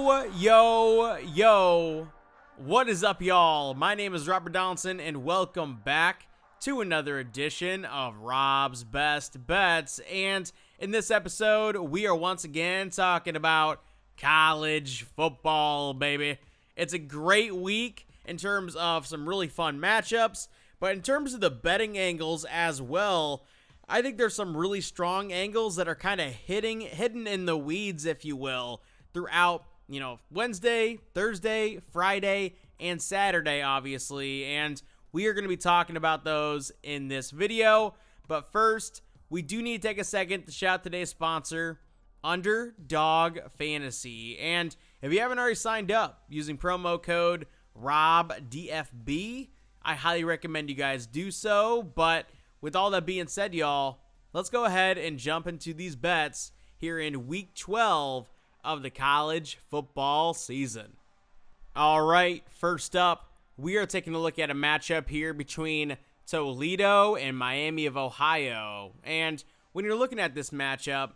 Yo, what is up, y'all? My name is Rob Donaldson, and welcome back to another edition of Rob's Best Bets. And in this episode, we are once again talking about college football, baby. It's a great week in terms of some really fun matchups, but in terms of the betting angles as well, I think there's some really strong angles that are kind of hidden in the weeds, if you will, throughout, Wednesday, Thursday, Friday, and Saturday, obviously. And we are going to be talking about those in this video. But first, we do need to take a second to shout out today's sponsor, Underdog Fantasy. And if you haven't already signed up using promo code ROBDFB, I highly recommend you guys do so. But with all that being said, y'all, let's go ahead and jump into these bets here in Week 12 of the college football season. All right, first up, we are taking a look at a matchup here between Toledo and Miami of Ohio. And when you're looking at this matchup,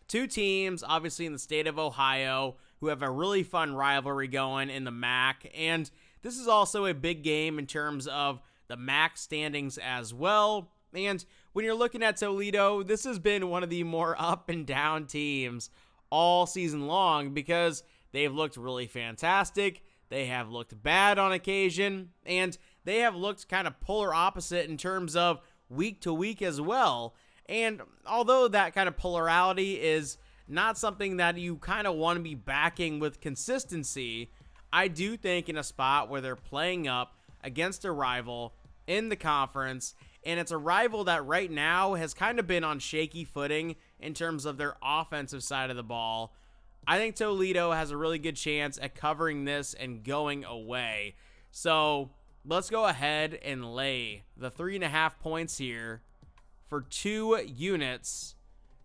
two teams, obviously in the state of Ohio, who have a really fun rivalry going in the MAC. And this is also a big game in terms of the MAC standings as well. And when you're looking at Toledo, this has been one of the more up and down teams all season long because they've looked really fantastic, they have looked bad on occasion, and they have looked kind of polar opposite in terms of week to week as well. And although that kind of polarity is not something that you kind of want to be backing with consistency, I do think in a spot where they're playing up against a rival in the conference, and it's a rival that right now has kind of been on shaky footing in terms of their offensive side of the ball, I think Toledo has a really good chance at covering this and going away. So let's go ahead and lay the 3.5 points here for 2 units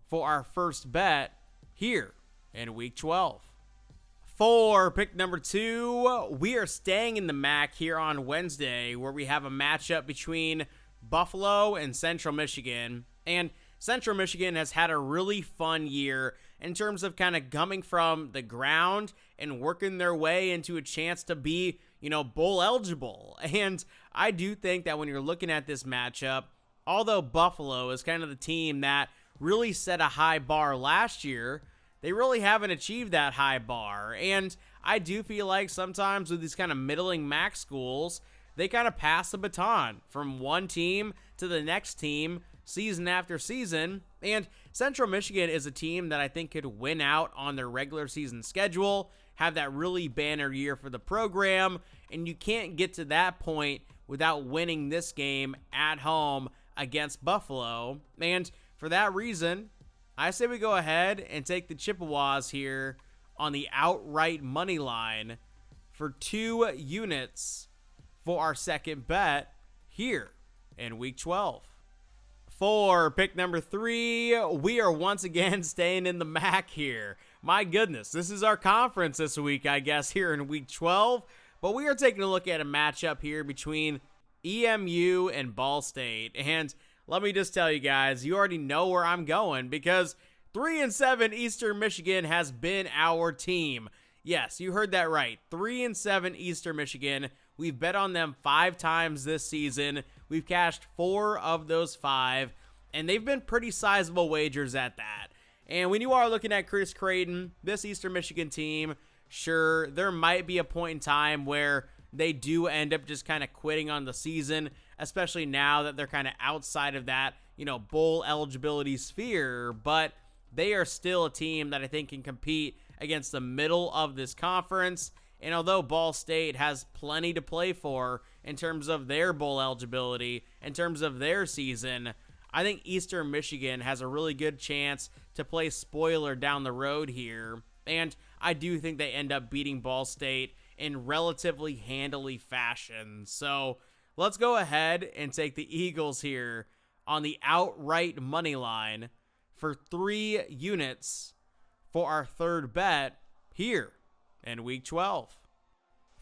for our first bet here in Week 12. For pick number 2, we are staying in the MAC here on Wednesday, where we have a matchup between Buffalo and Central Michigan. And Central Michigan has had a really fun year in terms of kind of coming from the ground and working their way into a chance to be, bowl eligible. And I do think that when you're looking at this matchup, although Buffalo is kind of the team that really set a high bar last year, they really haven't achieved that high bar. And I do feel like sometimes with these kind of middling MAC schools, they kind of pass the baton from one team to the next team season after season. And Central Michigan is a team that I think could win out on their regular season schedule, have that really banner year for the program, and you can't get to that point without winning this game at home against Buffalo. And for that reason, I say we go ahead and take the Chippewas here on the outright money line for 2 units for our second bet here in Week 12. For pick number 3, we are once again staying in the MAC here. My goodness, this is our conference this week, I guess, here in Week 12. But we are taking a look at a matchup here between EMU and Ball State. And let me just tell you guys, you already know where I'm going because 3-7 Eastern Michigan has been our team. Yes, you heard that right. 3-7 Eastern Michigan. We've bet on them 5 times this season. We've cashed 4 of those 5, and they've been pretty sizable wagers at that. And when you are looking at Chris Creighton, this Eastern Michigan team, sure, there might be a point in time where they do end up just kind of quitting on the season, especially now that they're kind of outside of that, bowl eligibility sphere. But they are still a team that I think can compete against the middle of this conference. And although Ball State has plenty to play for in terms of their bowl eligibility, in terms of their season, I think Eastern Michigan has a really good chance to play spoiler down the road here. And I do think they end up beating Ball State in relatively handily fashion. So let's go ahead and take the Eagles here on the outright money line for 3 units for our third bet here in Week 12.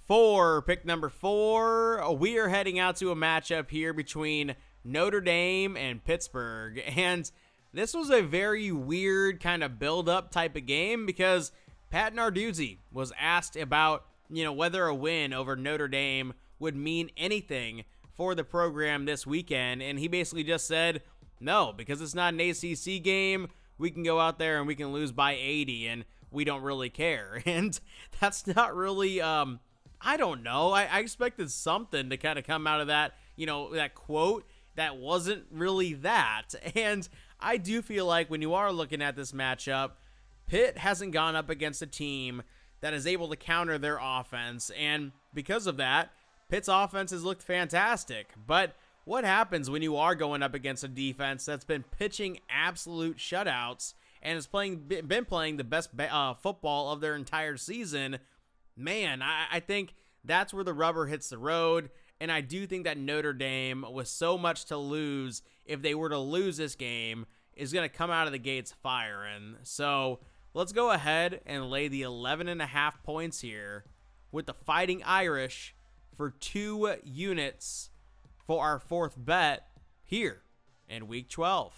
For pick number 4, we are heading out to a matchup here between Notre Dame and Pittsburgh. And this was a very weird kind of build-up type of game because Pat Narduzzi was asked about, whether a win over Notre Dame would mean anything for the program this weekend, and he basically just said, no, because it's not an ACC game, we can go out there and we can lose by 80, and we don't really care. And that's not really, I don't know. I expected something to kind of come out of that, that quote that wasn't really that. And I do feel like when you are looking at this matchup, Pitt hasn't gone up against a team that is able to counter their offense. And because of that, Pitt's offense has looked fantastic. But what happens when you are going up against a defense that's been pitching absolute shutouts and has been playing the best football of their entire season? Man, I think that's where the rubber hits the road. And I do think that Notre Dame, with so much to lose, if they were to lose this game, is going to come out of the gates firing. So let's go ahead and lay the 11.5 points here with the Fighting Irish for 2 units for our 4th bet here in Week 12.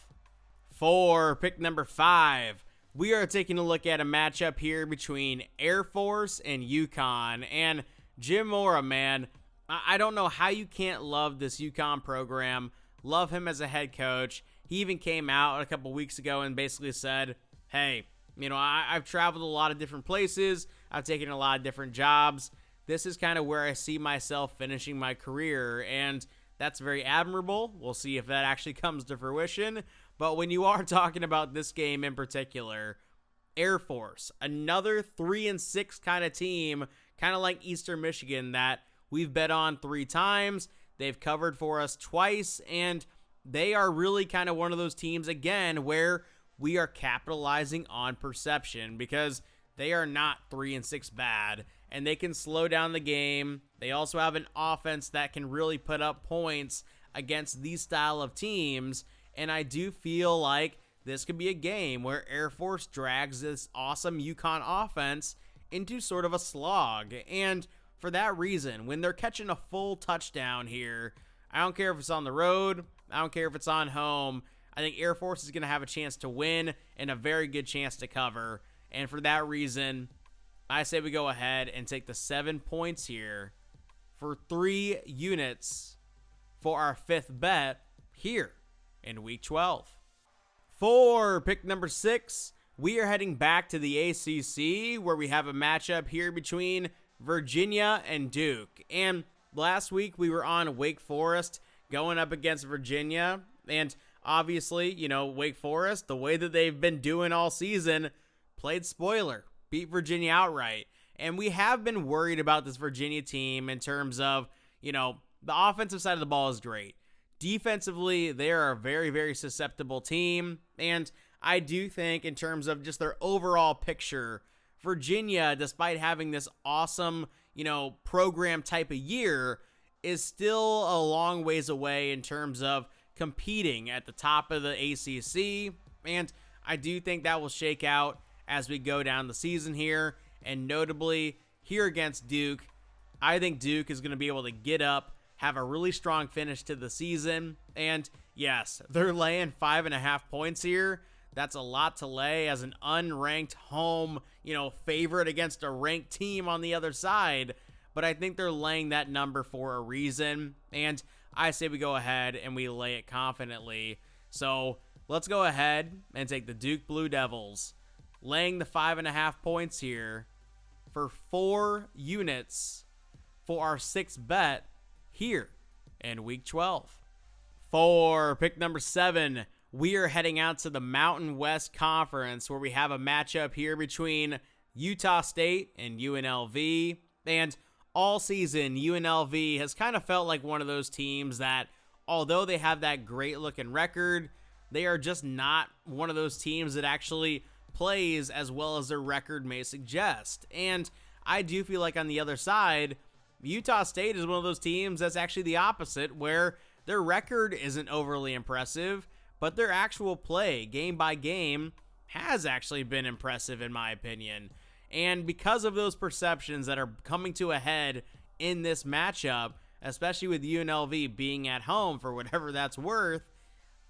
For pick number 5, we are taking a look at a matchup here between Air Force and UConn. And Jim Mora, man, I don't know how you can't love this UConn program, love him as a head coach. He even came out a couple weeks ago and basically said, hey, I've traveled a lot of different places. I've taken a lot of different jobs. This is kind of where I see myself finishing my career, and that's very admirable. We'll see if that actually comes to fruition. But when you are talking about this game in particular, Air Force, another 3-6 kind of team, kind of like Eastern Michigan, that we've bet on 3 times. They've covered for us twice, and they are really kind of one of those teams, again, where we are capitalizing on perception because they are not 3-6 bad, and they can slow down the game. They also have an offense that can really put up points against these style of teams, and I do feel like this could be a game where Air Force drags this awesome UConn offense into sort of a slog. And for that reason, when they're catching a full touchdown here, I don't care if it's on the road, I don't care if it's on home, I think Air Force is going to have a chance to win and a very good chance to cover. And for that reason, I say we go ahead and take the 7 points here for 3 units for our 5th bet here in Week 12. For pick number 6, we are heading back to the ACC where we have a matchup here between Virginia and Duke. And last week we were on Wake Forest going up against Virginia, and obviously, Wake Forest, the way that they've been doing all season, played spoiler, beat Virginia outright. And we have been worried about this Virginia team in terms of, the offensive side of the ball is great. Defensively, they are a very, very susceptible team. And I do think in terms of just their overall picture, Virginia, despite having this awesome, program type of year, is still a long ways away in terms of competing at the top of the ACC. And I do think that will shake out as we go down the season here. And notably, here against Duke, I think Duke is going to be able to get up, have a really strong finish to the season. And yes, they're laying 5.5 points here. That's a lot to lay as an unranked home, favorite against a ranked team on the other side. But I think they're laying that number for a reason. And I say we go ahead and we lay it confidently. So let's go ahead and take the Duke Blue Devils, laying the 5.5 points here for 4 units for our 6th bet here in Week 12. For pick number 7, we are heading out to the Mountain West Conference where we have a matchup here between Utah State and UNLV. And all season, UNLV has kind of felt like one of those teams that, although they have that great looking record, they are just not one of those teams that actually plays as well as their record may suggest. And I do feel like on the other side, Utah State is one of those teams that's actually the opposite, where their record isn't overly impressive, but their actual play, game by game, has actually been impressive in my opinion. And because of those perceptions that are coming to a head in this matchup, especially with UNLV being at home for whatever that's worth,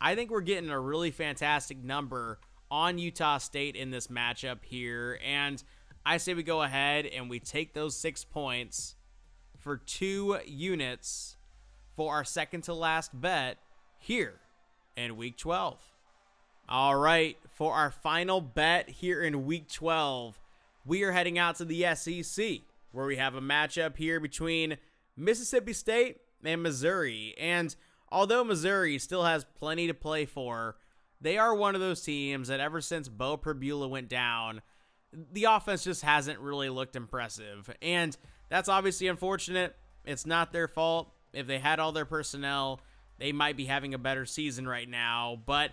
I think we're getting a really fantastic number on Utah State in this matchup here. And I say we go ahead and we take those 6 points for 2 units for our second to last bet here in week 12. All right, for our final bet here in week 12, we are heading out to the SEC, where we have a matchup here between Mississippi State and Missouri. And although Missouri still has plenty to play for, they are one of those teams that ever since Bo Perbula went down, the offense just hasn't really looked impressive. And that's obviously unfortunate. It's not their fault. If they had all their personnel, they might be having a better season right now. But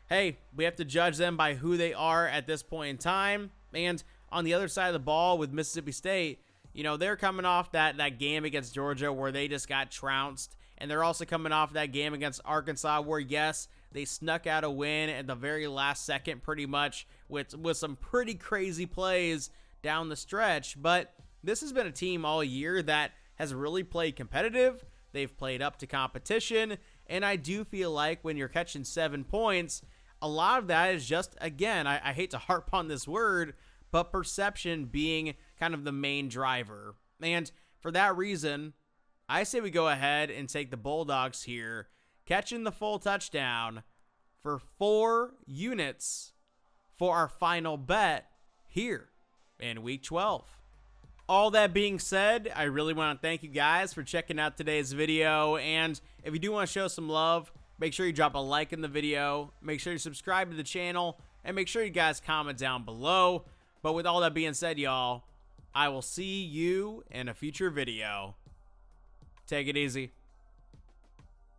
hey, we have to judge them by who they are at this point in time. And on the other side of the ball with Mississippi State, you know, they're coming off that game against Georgia where they just got trounced. And they're also coming off that game against Arkansas where, yes, they snuck out a win at the very last second pretty much with some pretty crazy plays down the stretch. But this has been a team all year that has really played competitive. They've played up to competition. And I do feel like when you're catching 7 points, a lot of that is just, again, I hate to harp on this word, but perception being kind of the main driver. And for that reason, I say we go ahead and take the Bulldogs here, catching the full touchdown for 4 units for our final bet here in week 12. All that being said, I really want to thank you guys for checking out today's video. And if you do want to show some love, make sure you drop a like in the video, make sure you subscribe to the channel, and make sure you guys comment down below. But with all that being said, y'all, I will see you in a future video. Take it easy.